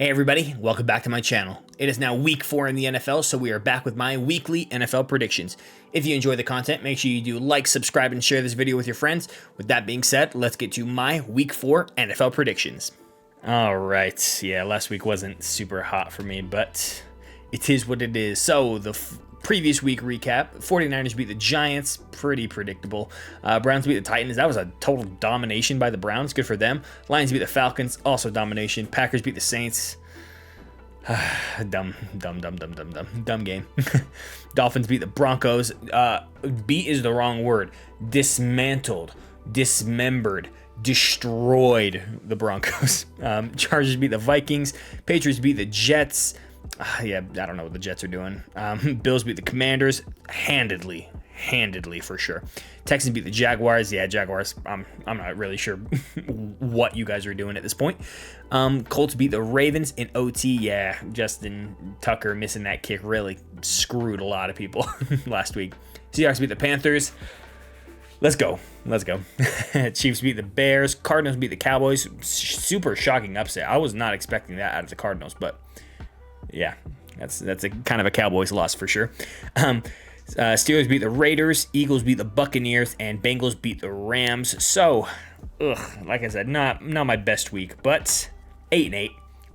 Hey everybody, welcome back to my channel. It is now week 4 in the NFL, so we are back with my weekly NFL predictions. If you enjoy the content, make sure you do like, subscribe, and share this video with your friends. With that being said, let's get to my week 4 NFL predictions. Alright, yeah, last week wasn't super hot for me, but it is what it is. So, the previous week recap, 49ers beat the Giants, pretty predictable. Browns beat the Titans, that was a total domination by the Browns, good for them. Lions beat the Falcons, also domination. Packers beat the Saints. Dumb game. Dolphins beat the Broncos. Beat is the wrong word. Dismantled, dismembered, destroyed the Broncos. Chargers beat the Vikings. Patriots beat the Jets. Yeah, I don't know what the Jets are doing. Bills beat the Commanders handedly for sure. Texans beat the Jaguars. Yeah, Jaguars. I'm not really sure what you guys are doing at this point. Colts beat the Ravens in OT. Yeah, Justin Tucker missing that kick really screwed a lot of people last week. Seahawks beat the Panthers. Let's go. Chiefs beat the Bears. Cardinals beat the Cowboys. Super shocking upset. I was not expecting that out of the Cardinals, but yeah, that's a kind of a Cowboys loss for sure. Steelers beat the Raiders, Eagles beat the Buccaneers, and Bengals beat the Rams. So, like I said, not my best week, but 8-8.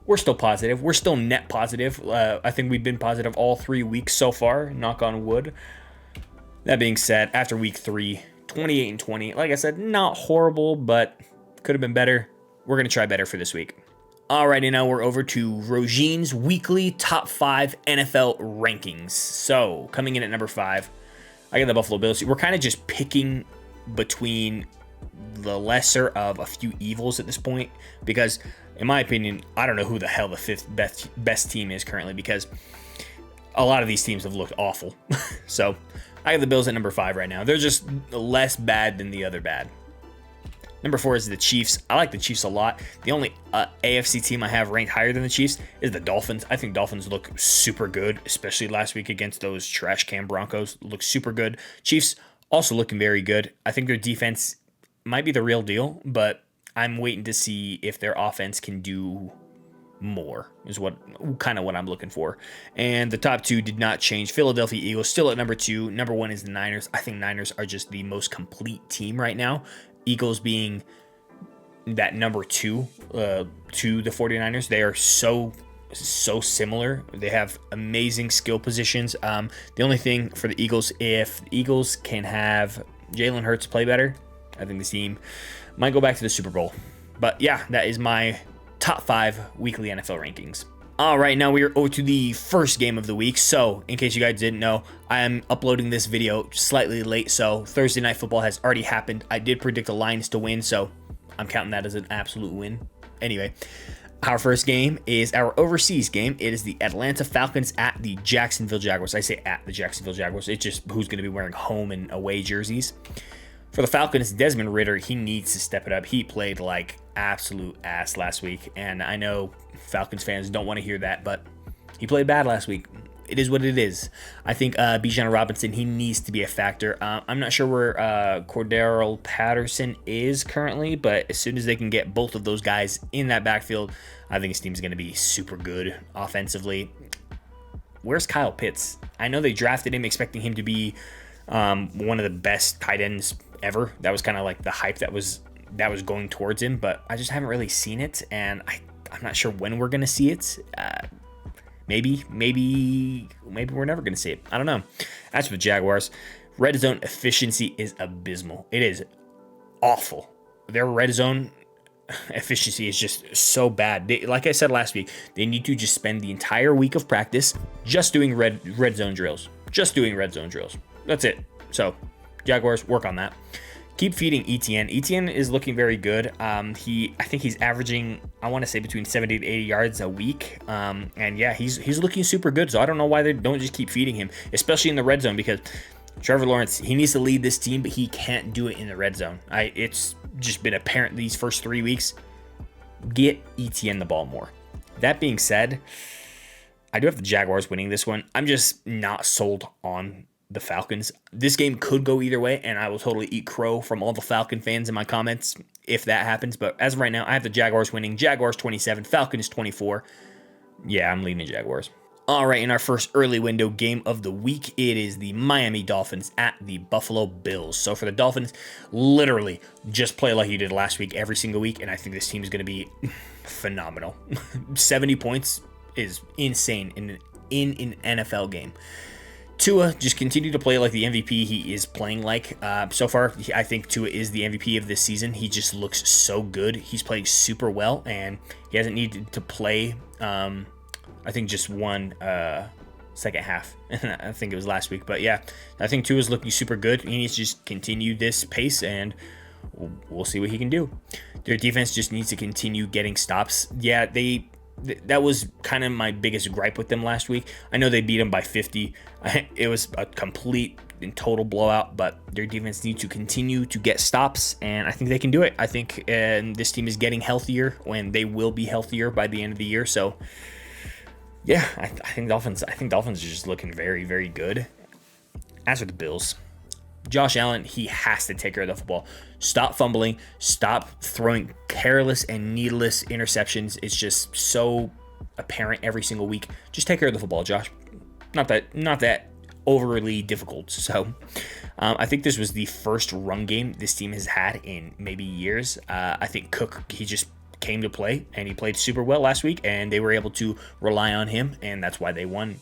We're still positive. We're still net positive. I think we've been positive all 3 weeks so far, knock on wood. That being said, after week 3, 28-20, like I said, not horrible, but could have been better. We're going to try better for this week. Alrighty, now we're over to Rogin's weekly top 5 NFL rankings. So, coming in at number 5, I got the Buffalo Bills. We're kind of just picking between the lesser of a few evils at this point, because, in my opinion, I don't know who the hell the 5th best team is currently, because a lot of these teams have looked awful. So, I got the Bills at number 5 right now. They're just less bad than the other bad. Number 4 is the Chiefs. I like the Chiefs a lot. The only AFC team I have ranked higher than the Chiefs is the Dolphins. I think Dolphins look super good, especially last week against those trash can Broncos. Look super good. Chiefs also looking very good. I think their defense might be the real deal, but I'm waiting to see if their offense can do more, is what I'm looking for. And the top 2 did not change. Philadelphia Eagles still at number 2. Number 1 is the Niners. I think Niners are just the most complete team right now. Eagles being that number 2 to the 49ers. They are so similar. They have amazing skill positions. The only thing for the Eagles, if the Eagles can have Jalen Hurts play better, I think the team might go back to the Super Bowl. But yeah, that is my top 5 weekly NFL rankings. All right, now we are over to the first game of the week. So, in case you guys didn't know, I am uploading this video slightly late. So, Thursday Night Football has already happened. I did predict the Lions to win, so I'm counting that as an absolute win. Anyway, our first game is our overseas game. It is the Atlanta Falcons at the Jacksonville Jaguars. I say at the Jacksonville Jaguars. It's just who's going to be wearing home and away jerseys. For the Falcons, Desmond Ridder, he needs to step it up. He played like absolute ass last week, and I know Falcons fans don't want to hear that, but he played bad last week. It is what it is. I think Bijan Robinson, he needs to be a factor. I'm not sure where Cordero Patterson is currently, but as soon as they can get both of those guys in that backfield, I think his team's going to be super good offensively. Where's Kyle Pitts? I know they drafted him expecting him to be one of the best tight ends ever. That was kind of like the hype that was going towards him, but I just haven't really seen it, and I'm not sure when we're gonna see it. Maybe we're never gonna see it. I don't know. As for the Jaguars, red zone efficiency is abysmal. It is awful. Their red zone efficiency is just so bad. Like I said last week, they need to just spend the entire week of practice just doing red zone drills. That's it. So, Jaguars, work on that. Keep feeding ETN. ETN is looking very good. I think he's averaging, I want to say, between 70 to 80 yards a week. And yeah, he's looking super good. So I don't know why they don't just keep feeding him, especially in the red zone, because Trevor Lawrence, he needs to lead this team, but he can't do it in the red zone. It's just been apparent these first 3 weeks. Get ETN the ball more. That being said, I do have the Jaguars winning this one. I'm just not sold on the Falcons. This game could go either way, and I will totally eat crow from all the Falcon fans in my comments if that happens. But as of right now, I have the Jaguars winning. Jaguars 27, Falcons 24. Yeah, I'm leaning Jaguars. All right, in our first early window game of the week, it is the Miami Dolphins at the Buffalo Bills. So for the Dolphins, literally just play like you did last week every single week, and I think this team is going to be phenomenal. 70 points is insane in an NFL game. Tua, just continue to play like the MVP he is playing like. So far, I think Tua is the MVP of this season. He just looks so good. He's playing super well, and he hasn't needed to play I think just one second half. I think it was last week. But yeah, I think Tua is looking super good. He needs to just continue this pace, and we'll see what he can do. Their defense just needs to continue getting stops. Yeah, that was kind of my biggest gripe with them last week. I know they beat them by 50. It was a complete and total blowout, but their defense needs to continue to get stops, and I think they can do it. I think this team is getting healthier, when they will be healthier by the end of the year. So yeah, I think Dolphins are just looking very, very good. As for the Bills, Josh Allen, he has to take care of the football. Stop fumbling. Stop throwing careless and needless interceptions. It's just so apparent every single week. Just take care of the football, Josh. Not that overly difficult. So I think this was the first run game this team has had in maybe years. I think Cook, he just came to play, and he played super well last week, and they were able to rely on him, and that's why they won.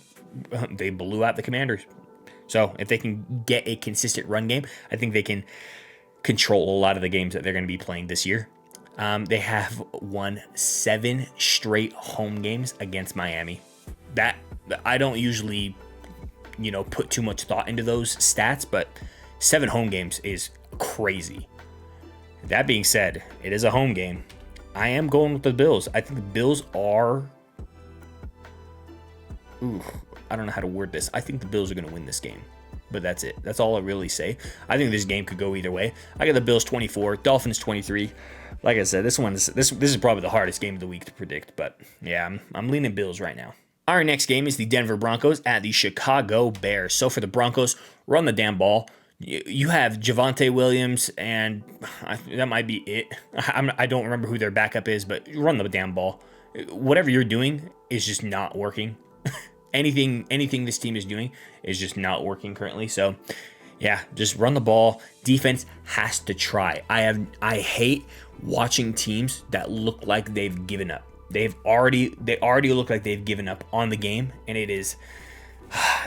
They blew out the Commanders. So if they can get a consistent run game, I think they can control a lot of the games that they're going to be playing this year. They have won 7 straight home games against Miami. That I don't usually, put too much thought into those stats, but 7 home games is crazy. That being said, it is a home game. I am going with the Bills. I think the Bills are... I don't know how to word this. I think the Bills are going to win this game. But that's it. That's all I really say. I think this game could go either way. I got the Bills 24, Dolphins 23. Like I said, this is probably the hardest game of the week to predict. But yeah, I'm leaning Bills right now. Our next game is the Denver Broncos at the Chicago Bears. So for the Broncos, run the damn ball. You have Javonte Williams, and that might be it. I don't remember who their backup is, but run the damn ball. Whatever you're doing is just not working. Anything this team is doing is just not working currently. So, yeah, just run the ball. Defense has to try. I hate watching teams that look like they've given up. They already look like they've given up on the game, and it is...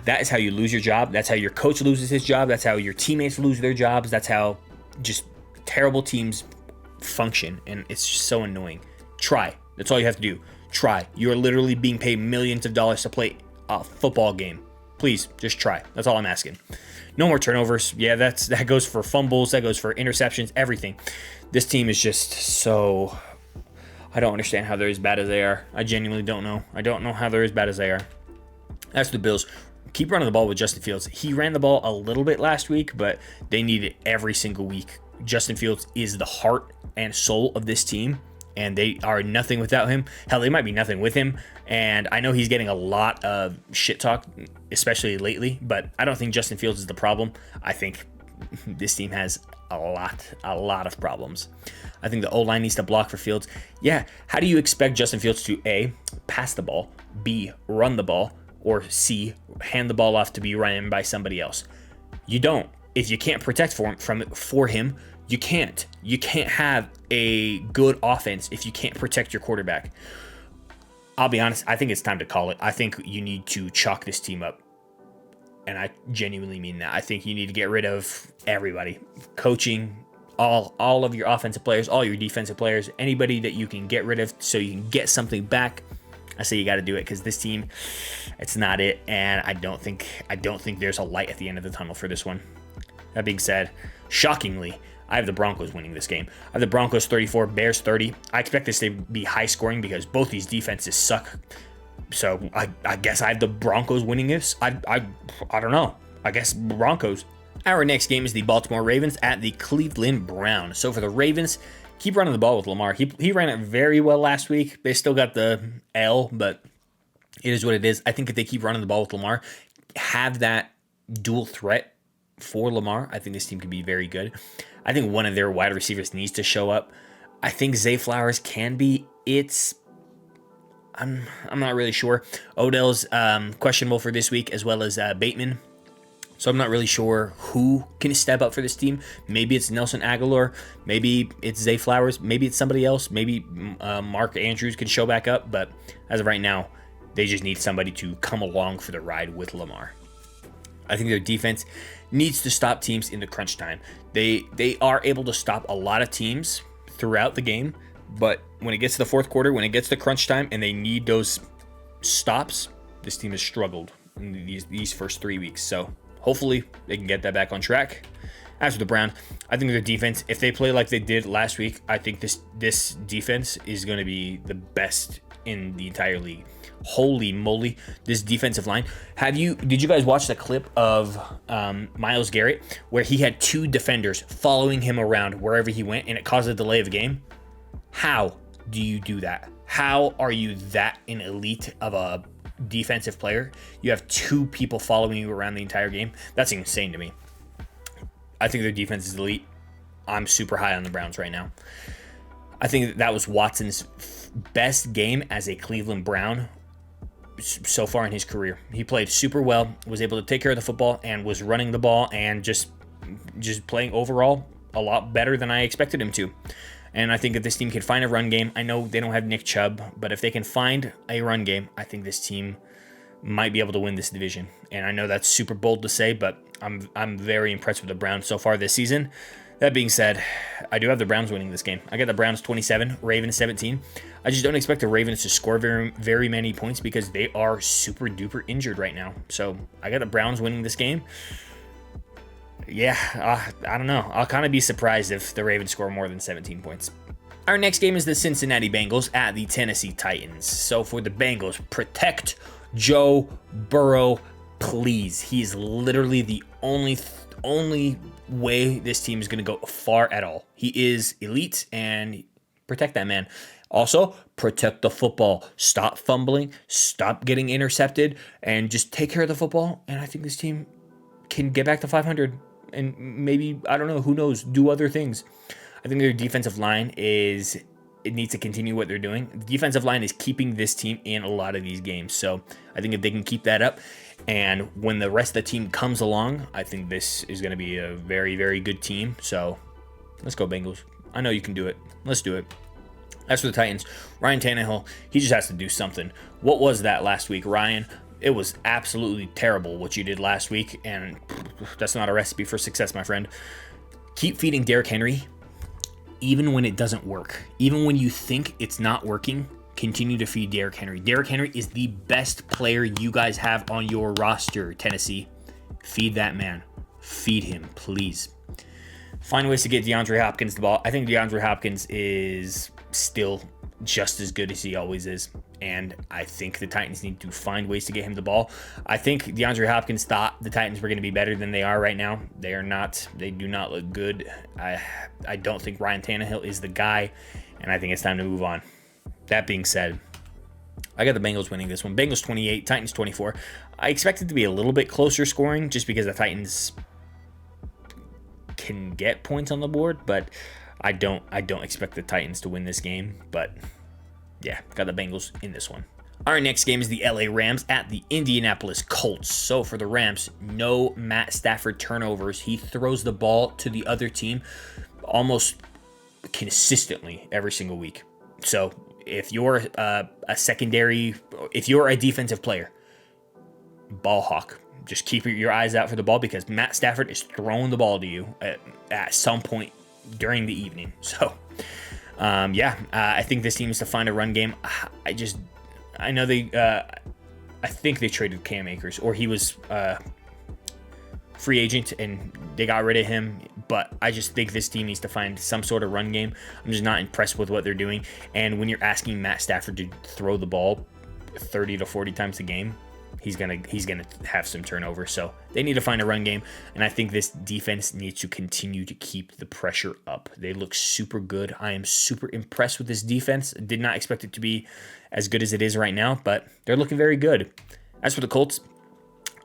That is how you lose your job. That's how your coach loses his job. That's how your teammates lose their jobs. That's how just terrible teams function, and it's just so annoying. Try. That's all you have to do. Try. You are literally being paid millions of dollars to play a football game. Please, just try. That's all I'm asking. No more turnovers. Yeah, that goes for fumbles. That goes for interceptions, everything. This team is just so... I don't understand how they're as bad as they are. I genuinely don't know. I don't know how they're as bad as they are. As for the Bills, keep running the ball with Justin Fields. He ran the ball a little bit last week, but they need it every single week. Justin Fields is the heart and soul of this team, and they are nothing without him. Hell, they might be nothing with him, and I know he's getting a lot of shit talk, especially lately, but I don't think Justin Fields is the problem. I think this team has a lot of problems. I think the O-line needs to block for Fields. Yeah, how do you expect Justin Fields to A, pass the ball, B, run the ball, or C, hand the ball off to be run by somebody else? You don't. If you can't protect for him, you can't. You can't have a good offense if you can't protect your quarterback. I'll be honest, I think it's time to call it. I think you need to chalk this team up. And I genuinely mean that. I think you need to get rid of everybody. Coaching, all of your offensive players, all your defensive players, anybody that you can get rid of so you can get something back. I say you got to do it, because this team, it's not it, and I don't think there's a light at the end of the tunnel for this one. That being said, shockingly, I have the Broncos winning this game. I have the Broncos 34, Bears 30. I expect this to be high scoring because both these defenses suck. So I guess I have the Broncos winning this. I don't know. I guess Broncos. Our next game is the Baltimore Ravens at the Cleveland Browns. So for the Ravens, keep running the ball with Lamar. He ran it very well last week. They still got the L, but it is what it is. I think if they keep running the ball with Lamar, have that dual threat for Lamar, I think this team could be very good. I think one of their wide receivers needs to show up. I think Zay Flowers can be. I'm not really sure. Odell's questionable for this week, as well as Bateman. So I'm not really sure who can step up for this team. Maybe it's Nelson Aguilar. Maybe it's Zay Flowers. Maybe it's somebody else. Maybe Mark Andrews can show back up. But as of right now, they just need somebody to come along for the ride with Lamar. I think their defense needs to stop teams in the crunch time. They are able to stop a lot of teams throughout the game. But when it gets to the fourth quarter, when it gets to crunch time and they need those stops, this team has struggled in these first 3 weeks. So hopefully they can get that back on track. As for the Browns, I think their defense, if they play like they did last week, I think this defense is going to be the best in the entire league. Holy moly, this defensive line. Did you guys watch the clip of Myles Garrett where he had 2 defenders following him around wherever he went and it caused a delay of a game? How do you do that? How are you that an elite of a defensive player? You have 2 people following you around the entire game. That's insane to me. I think their defense is elite. I'm super high on the Browns right now. I think that was Watson's best game as a Cleveland Brown so far in his career. He played super well, was able to take care of the football, and was running the ball and just playing overall a lot better than I expected him to. And I think if this team can find a run game, I know they don't have Nick Chubb, but if they can find a run game, I think this team might be able to win this division. And I know that's super bold to say, but I'm very impressed with the Browns so far this season. That being said, I do have the Browns winning this game. I got the Browns 27, Ravens 17. I just don't expect the Ravens to score very, very many points because they are super duper injured right now. So I got the Browns winning this game. Yeah, I don't know. I'll kind of be surprised if the Ravens score more than 17 points. Our next game is the Cincinnati Bengals at the Tennessee Titans. So for the Bengals, protect Joe Burrow, please. He's literally the only way this team is going to go far at all. He is elite, and protect that man. Also, protect the football. Stop fumbling. Stop getting intercepted, and just take care of the football. And I think this team can get back to 500. And maybe, I don't know, who knows, do other things. I think their defensive line needs to continue what they're doing. The defensive line is keeping this team in a lot of these games. So I think if they can keep that up, and when the rest of the team comes along, I think this is going to be a very, very good team. So let's go Bengals. I know you can do it. Let's do it. As for the Titans, Ryan Tannehill, he just has to do something. What was that last week, Ryan? It was absolutely terrible what you did last week, and that's not a recipe for success, my friend. Keep feeding Derrick Henry, even when it doesn't work. Even when you think it's not working, continue to feed Derrick Henry. Derrick Henry is the best player you guys have on your roster, Tennessee. Feed that man. Feed him, please. Find ways to get DeAndre Hopkins the ball. I think DeAndre Hopkins is still just as good as he always is. And I think the Titans need to find ways to get him the ball. I think DeAndre Hopkins thought the Titans were going to be better than they are right now. They are not. They do not look good. I don't think Ryan Tannehill is the guy, and I think it's time to move on. That being said, I got the Bengals winning this one. Bengals 28, Titans 24. I expect it to be a little bit closer scoring just because the Titans can get points on the board, but I don't expect the Titans to win this game. But yeah, got the Bengals in this one. Our next game is the LA Rams at the Indianapolis Colts. So for the Rams, no Matt Stafford turnovers. He throws the ball to the other team almost consistently every single week. So if you're a secondary, if you're a defensive player, ball hawk. Just keep your eyes out for the ball because Matt Stafford is throwing the ball to you at some point during the evening. So, I think this team is to find a run game. I think they traded Cam Akers, or he was free agent and they got rid of him. But I just think this team needs to find some sort of run game. I'm just not impressed with what they're doing. And when you're asking Matt Stafford to throw the ball 30 to 40 times a game, he's gonna have some turnover. So they need to find a run game, and I think this defense needs to continue to keep the pressure up. They look super good. I am super impressed with this defense. Did not expect it to be as good as it is right now, but they're looking very good. As for the Colts,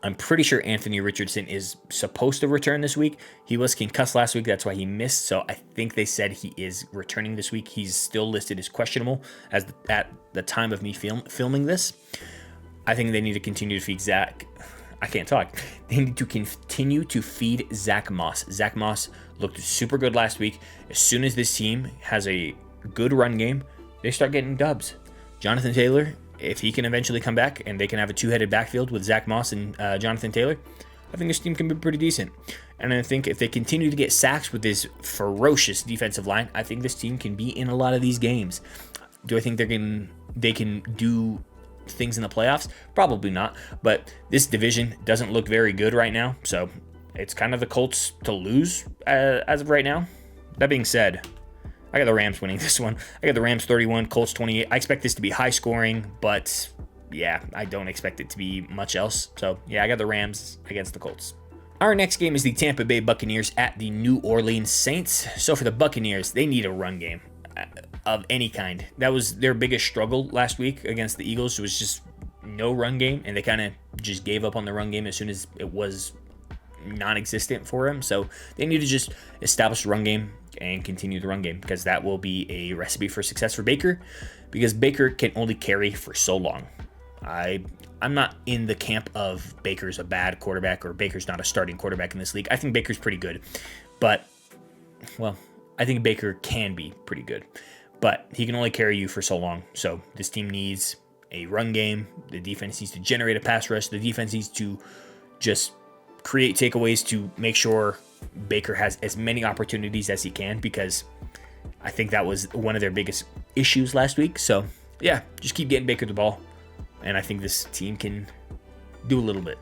I'm pretty sure Anthony Richardson is supposed to return this week. He was concussed last week. That's why he missed. So I think they said he is returning this week. He's still listed as questionable at the time of me filming this. I think they need to continue to feed Zach. I can't talk. They need to continue to feed Zach Moss. Zach Moss looked super good last week. As soon as this team has a good run game, they start getting dubs. Jonathan Taylor, if he can eventually come back and they can have a two-headed backfield with Zach Moss and Jonathan Taylor, I think this team can be pretty decent. And I think if they continue to get sacks with this ferocious defensive line, I think this team can be in a lot of these games. Do I think they can do things in the playoffs? Probably not. But this division doesn't look very good right now, so it's kind of the Colts to lose as of right now. That being said, I got the Rams winning this one. I got the Rams 31, Colts 28. I expect this to be high scoring, but yeah, I don't expect it to be much else. So yeah, I got the Rams against the Colts. Our next game is the Tampa Bay Buccaneers at the New Orleans Saints. So for the Buccaneers, they need a run game of any kind. That was their biggest struggle last week against the Eagles. It was just no run game, and they kind of just gave up on the run game as soon as it was non-existent for them. So they need to just establish the run game and continue the run game, because that will be a recipe for success for Baker, because Baker can only carry for so long. I'm not in the camp of Baker's a bad quarterback or Baker's not a starting quarterback in this league. I think Baker's pretty good, but, well, I think Baker can be pretty good, but he can only carry you for so long. So this team needs a run game. The defense needs to generate a pass rush. The defense needs to just create takeaways to make sure Baker has as many opportunities as he can, because I think that was one of their biggest issues last week. So yeah, just keep getting Baker the ball, and I think this team can do a little bit.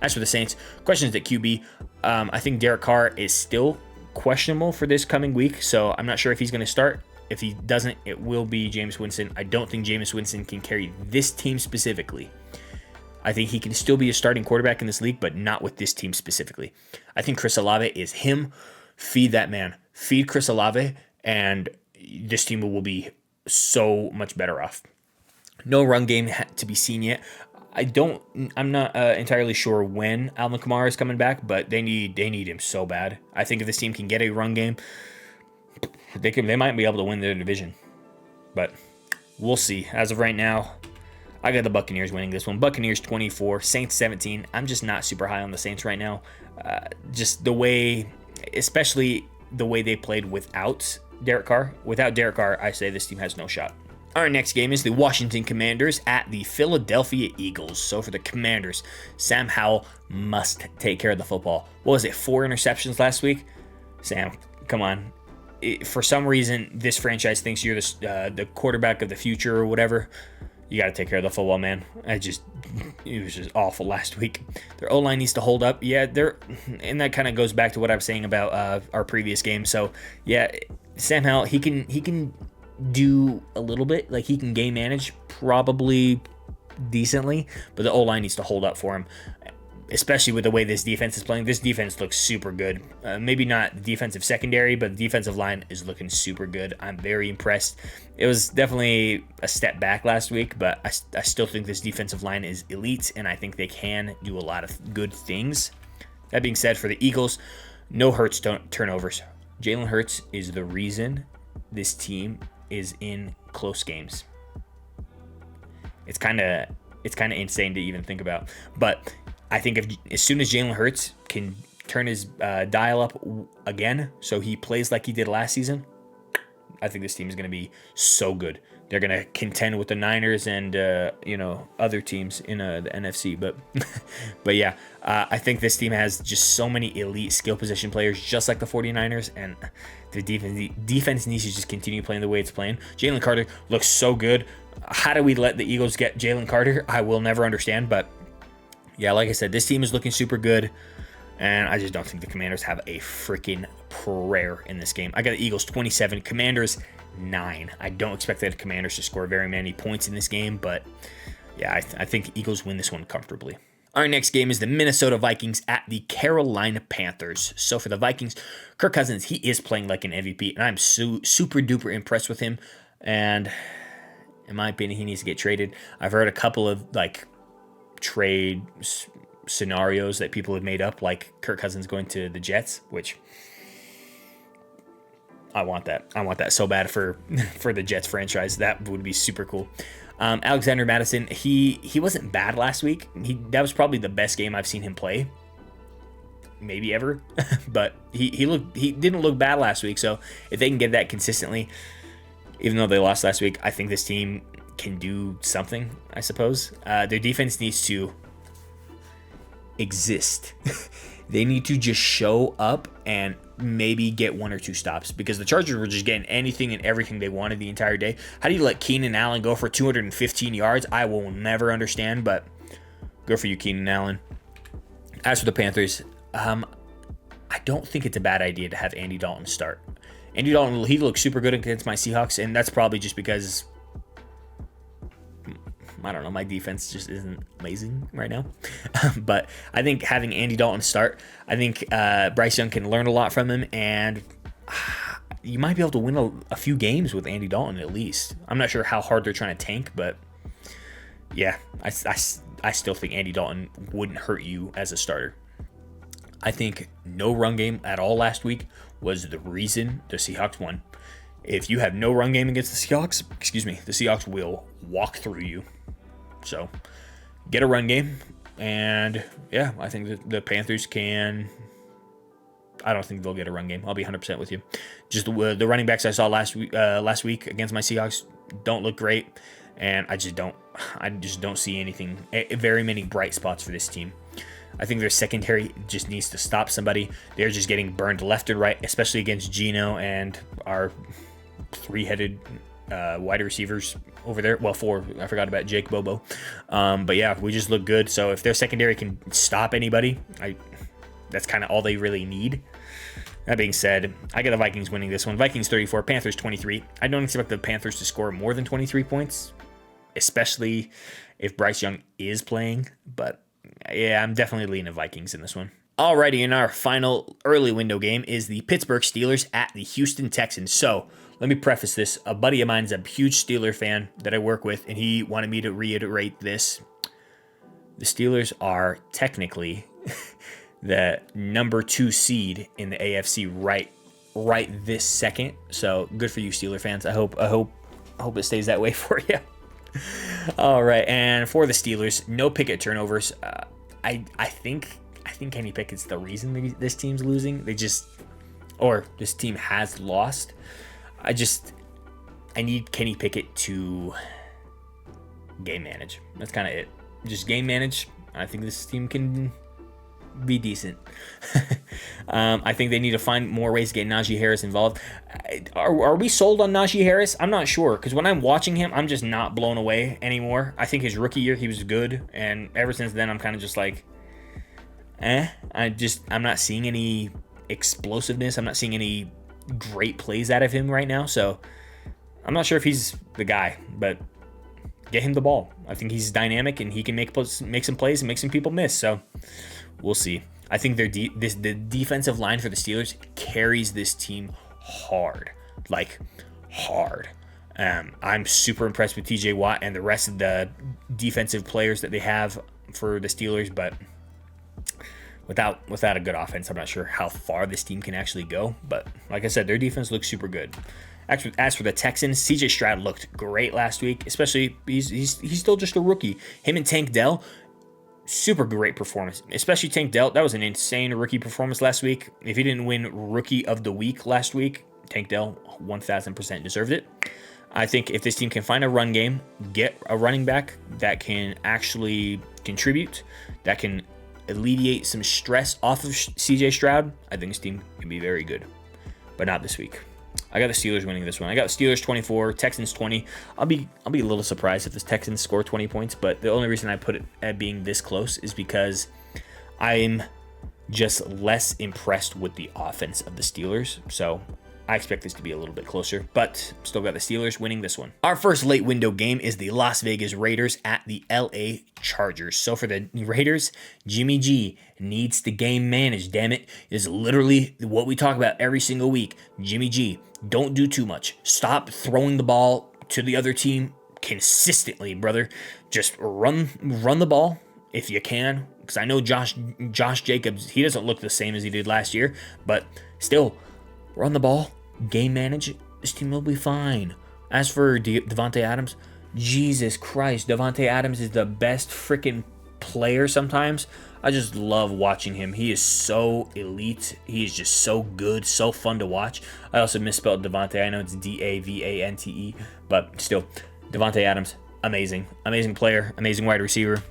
As for the Saints, questions at QB. I think Derek Carr is still questionable for this coming week, so I'm not sure if he's going to start. If he doesn't, it will be Jameis Winston. I don't think Jameis Winston can carry this team specifically. I think he can still be a starting quarterback in this league, but not with this team specifically. I think Chris Olave is him. Feed that man. Feed Chris Olave, and this team will be so much better off. No run game to be seen yet. I'm not entirely sure when Alvin Kamara is coming back, but they need him so bad. I think if this team can get a run game, they might be able to win their division. But we'll see. As of right now, I got the Buccaneers winning this one. Buccaneers 24, Saints 17. I'm just not super high on the Saints right now. Just the way, especially the way they played without Derek Carr. Without Derek Carr, I say this team has no shot. Our next game is the Washington Commanders at the Philadelphia Eagles. So for the Commanders, Sam Howell must take care of the football. What was it, 4 interceptions last week? Sam, come on. For some reason, this franchise thinks you're the quarterback of the future or whatever. You got to take care of the football, man. It was just awful last week. Their O-line needs to hold up. Yeah, and that kind of goes back to what I was saying about our previous game. So, yeah, Sam Howell, he can do a little bit. Like, he can game manage probably decently, but the O-line needs to hold up for him, especially with the way this defense is playing. This defense looks super good. Maybe not the defensive secondary, but the defensive line is looking super good. I'm very impressed. It was definitely a step back last week, but I still think this defensive line is elite, and I think they can do a lot of good things. That being said, for the Eagles, no Hurts turnovers. Jalen Hurts is the reason this team is in close games. It's kind of insane to even think about, but I think as soon as Jalen Hurts can turn his dial up again, so he plays like he did last season, I think this team is going to be so good. They're going to contend with the Niners and other teams in the NFC. But yeah, I think this team has just so many elite skill position players, just like the 49ers, and the defense needs to just continue playing the way it's playing. Jalen Carter looks so good. How do we let the Eagles get Jalen Carter? I will never understand, but yeah, like I said, this team is looking super good, and I just don't think the Commanders have a freaking prayer in this game. I got the Eagles 27, Commanders 9. I don't expect the Commanders to score very many points in this game, but yeah, I think the Eagles win this one comfortably. Our next game is the Minnesota Vikings at the Carolina Panthers. So for the Vikings, Kirk Cousins, he is playing like an MVP, and I'm super duper impressed with him, and in my opinion, he needs to get traded. I've heard a couple of trade scenarios that people have made up, like Kirk Cousins going to the Jets, which I want that. I want that so bad for the Jets franchise. That would be super cool. Alexander Mattison, he wasn't bad last week. That was probably the best game I've seen him play, maybe ever. But he didn't look bad last week. So if they can get that consistently, even though they lost last week, I think this team can do something, I suppose. Their defense needs to exist. They need to just show up and maybe get 1 or 2 stops, because the Chargers were just getting anything and everything they wanted the entire day. How do you let Keenan Allen go for 215 yards? I will never understand, but go for you, Keenan Allen. As for the Panthers, I don't think it's a bad idea to have Andy Dalton start. Andy Dalton, he looks super good against my Seahawks, and that's probably just because, I don't know, my defense just isn't amazing right now. But I think having Andy Dalton start, I think Bryce Young can learn a lot from him, and you might be able to win a few games with Andy Dalton at least. I'm not sure how hard they're trying to tank, but yeah, I still think Andy Dalton wouldn't hurt you as a starter. I think no run game at all last week was the reason the Seahawks won. If you have no run game against the Seahawks, the Seahawks will walk through you. So get a run game, and yeah, I think the Panthers can. I don't think they'll get a run game. I'll be 100% with you. Just the running backs I saw last week against my Seahawks don't look great, and I just don't see anything, very many bright spots for this team. I think their secondary just needs to stop somebody. They're just getting burned left and right, especially against Geno and our 3-headed wide receivers over there. Well, 4. I forgot about Jake Bobo. But yeah, we just look good. So if their secondary can stop anybody, that's kind of all they really need. That being said, I got the Vikings winning this one. Vikings 34, Panthers 23. I don't expect the Panthers to score more than 23 points, especially if Bryce Young is playing. But yeah, I'm definitely leaning Vikings in this one. Alrighty, in our final early window game is the Pittsburgh Steelers at the Houston Texans. So let me preface this. A buddy of mine's a huge Steeler fan that I work with, and he wanted me to reiterate this. The Steelers are technically the number 2 seed in the AFC right this second. So good for you, Steeler fans. I hope it stays that way for you. All right, and for the Steelers, no Pickett turnovers. I think Kenny Pickett's the reason this team's losing. This team has lost. I need Kenny Pickett to game manage. That's kind of it. Just game manage. I think this team can be decent. I think they need to find more ways to get Najee Harris involved. Are we sold on Najee Harris? I'm not sure, because when I'm watching him, I'm just not blown away anymore. I think his rookie year, he was good, and ever since then, I'm kind of just like, I'm not seeing any explosiveness. I'm not seeing any great plays out of him right now, so I'm not sure if he's the guy, but get him the ball. I think he's dynamic, and he can make some plays and make some people miss, so we'll see. I think the defensive line for the Steelers carries this team hard. I'm super impressed with TJ Watt and the rest of the defensive players that they have for the Steelers, but without a good offense, I'm not sure how far this team can actually go. But like I said, their defense looks super good. As for the Texans, CJ Stroud looked great last week, especially he's still just a rookie. Him and Tank Dell, super great performance, especially Tank Dell. That was an insane rookie performance last week. If he didn't win Rookie of the Week last week, Tank Dell 1,000% deserved it. I think if this team can find a run game, get a running back that can actually contribute, that can alleviate some stress off of CJ Stroud, I think this team can be very good, but not this week. I got the Steelers winning this one. I got the Steelers 24, Texans 20. I'll be a little surprised if the Texans score 20 points, but the only reason I put it at being this close is because I'm just less impressed with the offense of the Steelers. So I expect this to be a little bit closer, but still got the Steelers winning this one. Our first late window game is the Las Vegas Raiders at the LA Chargers. So for the Raiders, Jimmy G needs to game manage, damn it. Is literally what we talk about every single week. Jimmy G, don't do too much. Stop throwing the ball to the other team consistently, brother. Just run the ball if you can. Because I know Josh Jacobs, he doesn't look the same as he did last year, but still, run the ball, game manage, this team will be fine. As for Davante Adams, Jesus Christ, Davante Adams is the best freaking player sometimes. I just love watching him. He is so elite. He is just so good, so fun to watch. I also misspelled Davante. I know it's Davante, but still, Davante Adams, amazing. Amazing player, amazing wide receiver.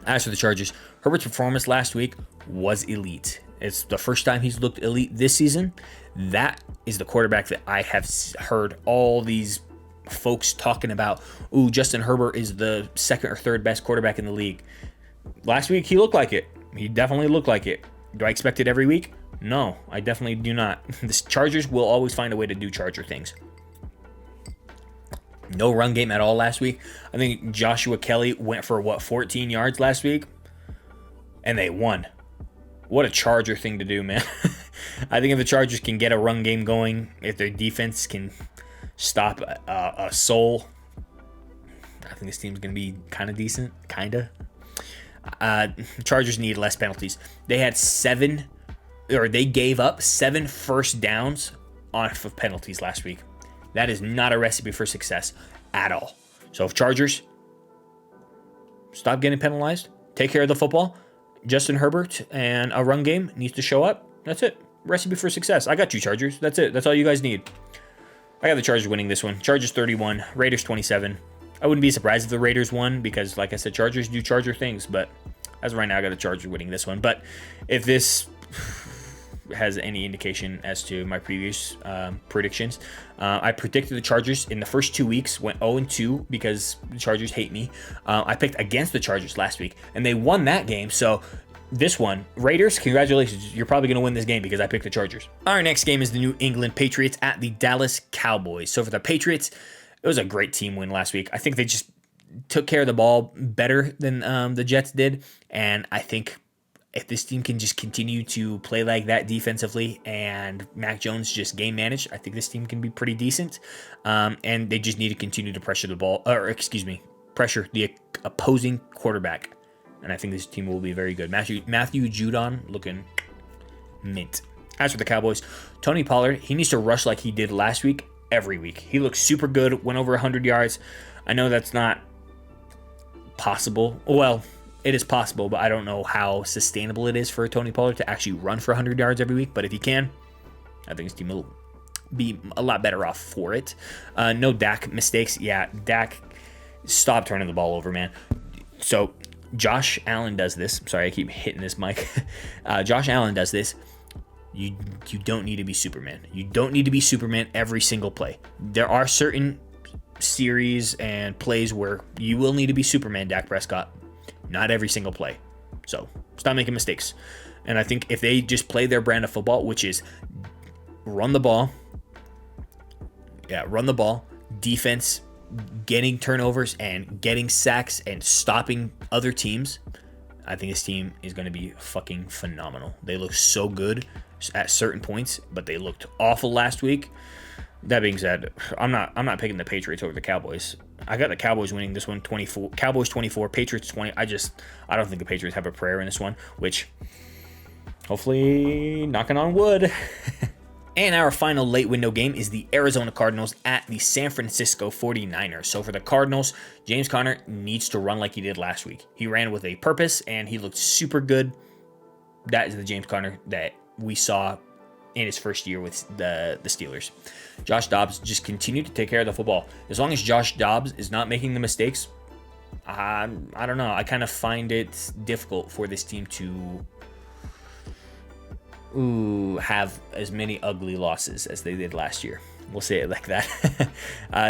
As for the Chargers, Herbert's performance last week was elite. It's the first time he's looked elite this season. That is the quarterback that I have heard all these folks talking about. Ooh, Justin Herbert is the second or third best quarterback in the league. Last week, he looked like it. He definitely looked like it. Do I expect it every week? No, I definitely do not. The Chargers will always find a way to do Charger things. No run game at all last week. I think Joshua Kelly went for, 14 yards last week? And they won. What a Charger thing to do, man. I think if the Chargers can get a run game going, if their defense can stop a soul, I think this team's going to be kind of decent. Kinda. Chargers need less penalties. They had they gave up 7 first downs off of penalties last week. That is not a recipe for success at all. So if Chargers stop getting penalized, take care of the football, Justin Herbert and a run game needs to show up. That's it. Recipe for success. I got you, Chargers. That's it. That's all you guys need. I got the Chargers winning this one. Chargers 31, Raiders 27. I wouldn't be surprised if the Raiders won because, like I said, Chargers do Charger things. But as of right now, I got the Chargers winning this one. But if this has any indication as to my previous predictions, I predicted the Chargers in the first 2 weeks went 0-2 because the Chargers hate me. I picked against the Chargers last week, and they won that game. So this one, Raiders, congratulations. You're probably going to win this game because I picked the Chargers. Our next game is the New England Patriots at the Dallas Cowboys. So for the Patriots, it was a great team win last week. I think they just took care of the ball better than the Jets did. And I think if this team can just continue to play like that defensively and Mac Jones just game manage, I think this team can be pretty decent. And they just need to continue to pressure pressure the opposing quarterback. And I think this team will be very good. Matthew Judon looking mint. As for the Cowboys, Tony Pollard, he needs to rush like he did last week every week. He looks super good, went over 100 yards. I know that's not possible. Well, it is possible, but I don't know how sustainable it is for Tony Pollard to actually run for 100 yards every week. But if he can, I think his team will be a lot better off for it. No Dak mistakes. Yeah, Dak, stop turning the ball over, man. So Josh Allen does this. Sorry, I keep hitting this mic. Josh Allen does this. You don't need to be Superman. You don't need to be Superman every single play. There are certain series and plays where you will need to be Superman, Dak Prescott. Not every single play. So stop making mistakes. And I think if they just play their brand of football, which is run the ball. Yeah, run the ball. Defense, getting turnovers and getting sacks and stopping other teams, I think this team is going to be fucking phenomenal. They look so good at certain points, but they looked awful last week. That being said, I'm not picking the Patriots over the Cowboys. I got the Cowboys winning this one 24. Cowboys 24, Patriots 20. I don't think the Patriots have a prayer in this one, which hopefully knocking on wood. And our final late window game is the Arizona Cardinals at the San Francisco 49ers. So for the Cardinals, James Conner needs to run like he did last week. He ran with a purpose and he looked super good. That is the James Conner that we saw in his first year with the Steelers. Josh Dobbs just continued to take care of the football. As long as Josh Dobbs is not making the mistakes, I don't know. I kind of find it difficult for this team to have as many ugly losses as they did last year. We'll say it like that.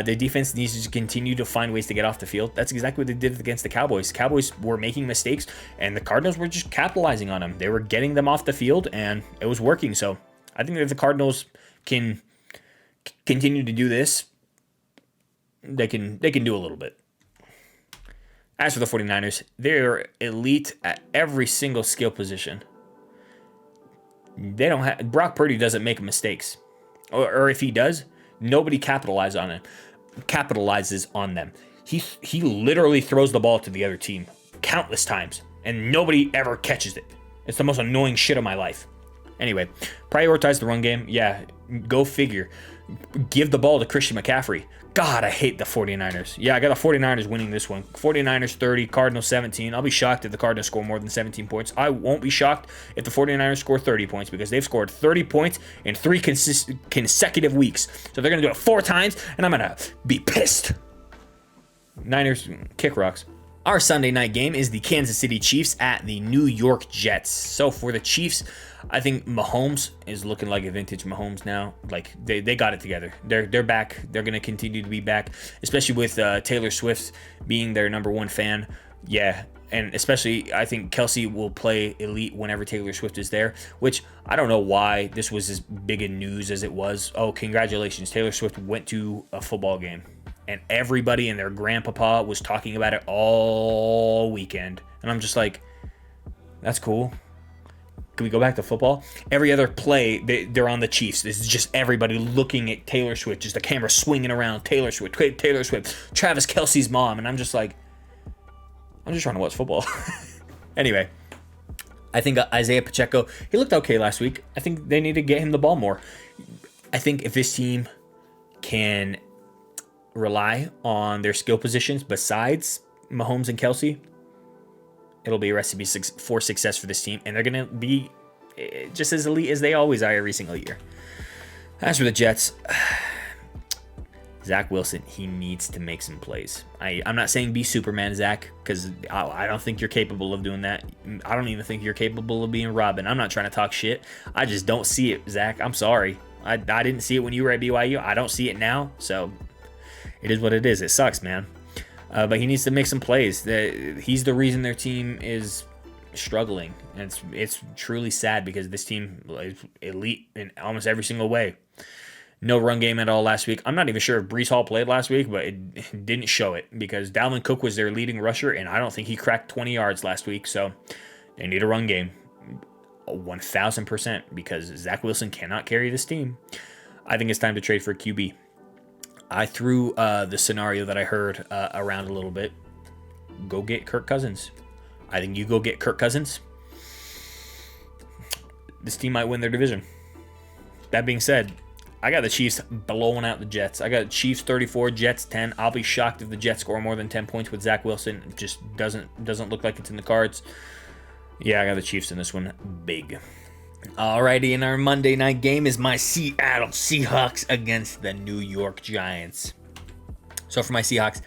Their defense needs to continue to find ways to get off the field. That's exactly what they did against the Cowboys. Cowboys were making mistakes, and the Cardinals were just capitalizing on them. They were getting them off the field, and it was working. So I think that if the Cardinals can continue to do this, they can do a little bit. As for the 49ers, they're elite at every single skill position. Brock Purdy doesn't make mistakes. Or if he does, nobody capitalizes on them. He literally throws the ball to the other team countless times, and nobody ever catches it. It's the most annoying shit of my life. Anyway, prioritize the run game. Yeah, go figure. Give the ball to Christian McCaffrey. God, I hate the 49ers. Yeah, I got the 49ers winning this one. 49ers 30, Cardinals 17. I'll be shocked if the Cardinals score more than 17 points. I won't be shocked if the 49ers score 30 points because they've scored 30 points in 3 consecutive weeks. So they're going to do it 4 times, and I'm going to be pissed. Niners kick rocks. Our Sunday night game is the Kansas City Chiefs at the New York Jets. So for the Chiefs, I think Mahomes is looking like a vintage Mahomes now. Like they got it together. They're back. They're going to continue to be back, especially with Taylor Swift being their number 1 fan. Yeah, and especially I think Kelsey will play elite whenever Taylor Swift is there, which I don't know why this was as big a news as it was. Oh, congratulations. Taylor Swift went to a football game. And everybody and their grandpapa was talking about it all weekend. And I'm just like, that's cool. Can we go back to football? Every other play, they're on the Chiefs. This is just everybody looking at Taylor Swift. Just the camera swinging around Taylor Swift, Travis Kelce's mom. And I'm just like, I'm just trying to watch football. Anyway, I think Isaiah Pacheco, he looked okay last week. I think they need to get him the ball more. I think if this team can rely on their skill positions besides Mahomes and Kelsey, it'll be a recipe for success for this team, and they're going to be just as elite as they always are every single year. As for the Jets, Zach Wilson, he needs to make some plays. I'm not saying be Superman, Zach, because I don't think you're capable of doing that. I don't even think you're capable of being Robin. I'm not trying to talk shit. I just don't see it, Zach. I'm sorry. I didn't see it when you were at BYU. I don't see it now, so it is what it is. It sucks, man. But he needs to make some plays. He's the reason their team is struggling. And it's truly sad because this team is elite in almost every single way. No run game at all last week. I'm not even sure if Breece Hall played last week, but it didn't show it because Dalvin Cook was their leading rusher, and I don't think he cracked 20 yards last week. So they need a run game 1,000% because Zach Wilson cannot carry this team. I think it's time to trade for a QB. I threw the scenario that I heard around a little bit. Go get Kirk Cousins. I think you go get Kirk Cousins. This team might win their division. That being said, I got the Chiefs blowing out the Jets. I got Chiefs 34, Jets 10. I'll be shocked if the Jets score more than 10 points with Zach Wilson. It just doesn't look like it's in the cards. Yeah, I got the Chiefs in this one big. Alrighty, and our Monday night game is my Seattle Seahawks against the New York Giants. So for my Seahawks,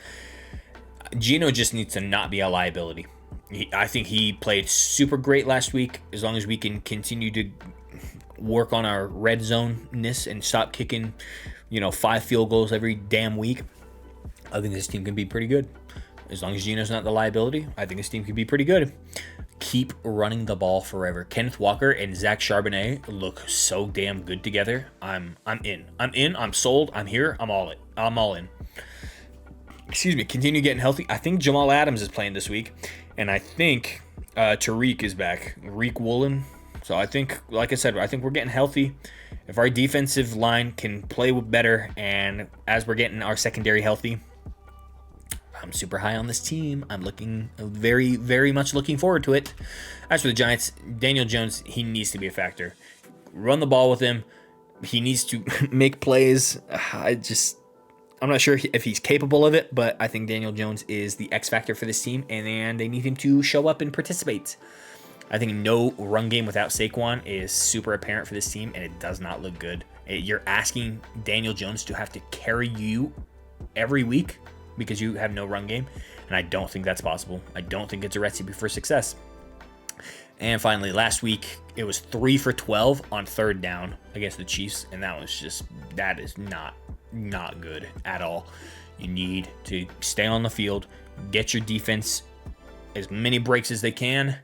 Geno just needs to not be a liability. I think he played super great last week. As long as we can continue to work on our red zone-ness and stop kicking, 5 field goals every damn week, I think this team can be pretty good. As long as Geno's not the liability, I think this team can be pretty good. Keep running the ball forever. Kenneth Walker and Zach Charbonnet look so damn good together. I'm in. I'm sold. I'm here. I'm all in. Excuse me. Continue getting healthy. I think Jamal Adams is playing this week, and I think Tariq is back. Tariq Woolen. So I think, like I said, I think we're getting healthy. If our defensive line can play better, and as we're getting our secondary healthy, I'm super high on this team. I'm looking very, very much looking forward to it. As for the Giants, Daniel Jones, he needs to be a factor. Run the ball with him. He needs to make plays. I'm not sure if he's capable of it, but I think Daniel Jones is the X factor for this team, and they need him to show up and participate. I think no run game without Saquon is super apparent for this team, and it does not look good. You're asking Daniel Jones to have to carry you every week because you have no run game, and I don't think that's possible. I don't think it's a recipe for success. And finally, last week, it was 3 for 12 on third down against the Chiefs, and that is not good at all. You need to stay on the field, get your defense as many breaks as they can,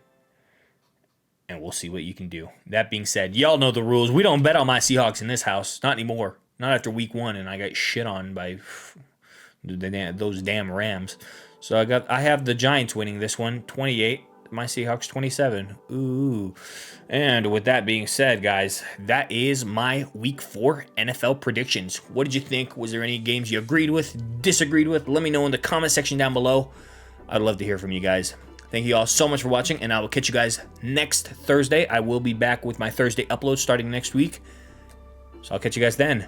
and we'll see what you can do. That being said, y'all know the rules. We don't bet on my Seahawks in this house. Not anymore. Not after week 1, and I got shit on by those damn Rams. So I have the Giants winning this one, 28. My Seahawks 27. Ooh. And with that being said, guys, that is my week 4 NFL predictions. What did you think? Was there any games you agreed with, disagreed with? Let me know in the comment section down below. I'd love to hear from you guys. Thank you all so much for watching, and I will catch you guys next Thursday. I will be back with my Thursday upload starting next week. So I'll catch you guys then.